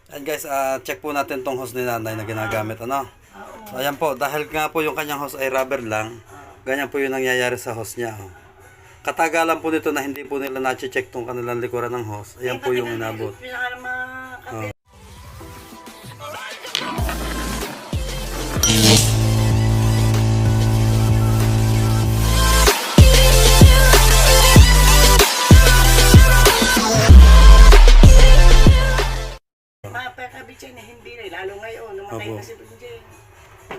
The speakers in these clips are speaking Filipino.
And guys, check po natin tong hose ni nanay na ginagamit, ano? So, ayan po, dahil nga po yung kanyang hose ay rubber lang, ganyan po yung nangyayari sa hose niya. Oh. Katagalan po nito na hindi po nila na-check tong kanilang likuran ng hose. Ayan po yung inabot. Oh. Mapakabit na hindi na, lalo ngayon, namatay na si Bunjay.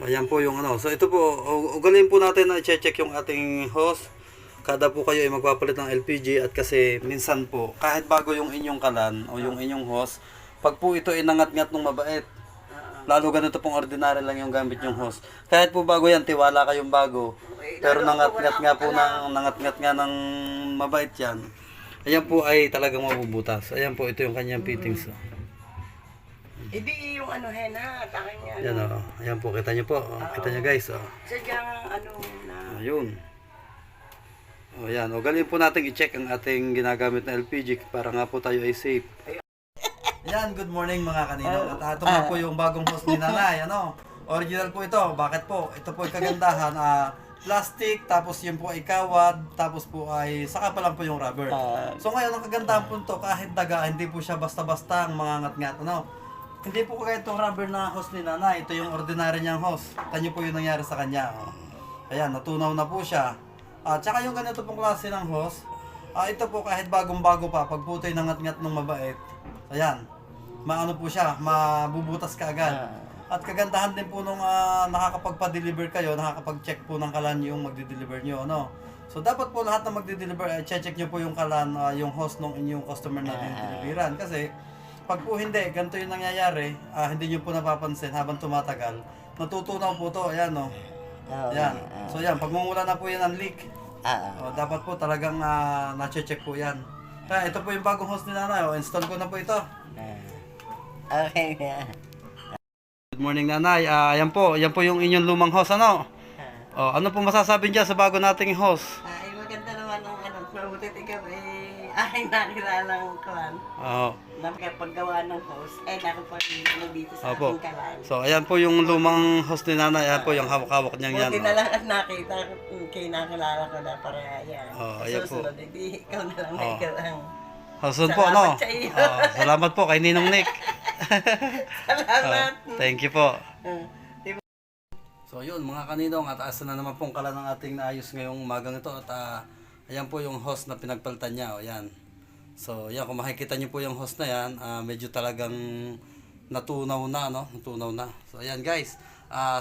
Ayan po yung ano. So ito po, ugalin po natin na i-check yung ating hose. Kada po kayo ay magpapalit ng LPG at kasi minsan po, kahit bago yung inyong kalan o yung inyong hose, pag po ito inangat-ngat ng mabait, lalo ganito pong ordinary lang yung gamit yung hose. Kahit po bago yan, tiwala kayong bago. Pero nangat-ngat nga ng mabait yan. Ayan po ay talagang mabubutas. Ayan po, ito yung kanyang fittings. Hindi yung ano, Hena, takin niya. Ayan o. Ayan po, kita nyo po. Kita nyo guys. Sadyang ano na. Ayun. O yan. O galing po natin i-check ang ating ginagamit na LPG para nga po tayo ay safe. Yan, good morning mga kanino. At ito nga po yung bagong hose ni nanay. Ano? Original po ito. Bakit po? Ito po ay kagandahan. Plastic, tapos yun po ay kawad, tapos po ay saka pa lang po yung rubber. So ngayon, ang kagandahan po ito, kahit daga, hindi po siya basta-basta ang mga ngat-ngat. Ano? Hindi po kaya itong rubber na hose ni nanay. Ito yung ordinary niyang hose. Tanyo po yung nangyari sa kanya. Ayan, natunaw na po siya. Tsaka yung ganito pong klase ng hose, ito po kahit bagong-bago pa, pag po ito'y nangat-ngat ng mabait, ayan, maano po siya, mabubutas ka agad. At kagandahan din po nung nakakapagpa-deliver kayo, nakakapag-check po ng kalan yung magde-deliver nyo. Ano? So dapat po lahat na magde-deliver, check nyo po yung kalan, yung host ng inyong customer na dinideliveran. Kasi pag po hindi, ganito yung nangyayari, hindi nyo po napapansin habang tumatagal, natutunaw po to, ayan o. Yan. So yan, pagmumula na po yan ang leak, dapat po talagang na-check po yan. Kaya ito po yung bagong host ni nanay, install ko na po ito. Okay. Good morning nanay, yan po yung inyong lumang host, ano? Ano po masasabi niya sa bago nating host? Ay, maganda naman ang ano, mabutit ikaw ay nakilalang kuhan. Nakapaggawa ng host, nakapag dito sa ating kalan. So, ayan po yung lumang host ni nanay. Ayan po yung hawak-hawak niyang yan. Buti na lang at nakita, kinakilala ko na para yan. Ayan po. Susunod, hindi ikaw na lang na ikaw ang... Susunod po, no? Salamat po kay Ninong Nick. Salamat. Thank you po. So, yun mga kaninong, at asa na naman pong kalan ng ating naayos ngayong umagang ito. At ayan po yung host na pinagpalitan niya. O, yan. So, yan, kung makikita niyo po yung host na yan, medyo talagang natunaw na, no? Natunaw na. So, ayan guys.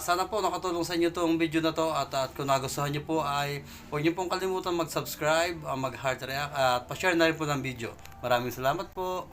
Sana po nakatulong sa inyo itong video na to. At kung nagustuhan niyo po ay huwag niyo pong kalimutan mag-subscribe, mag-heart react, at pa-share na rin po ng video. Maraming salamat po.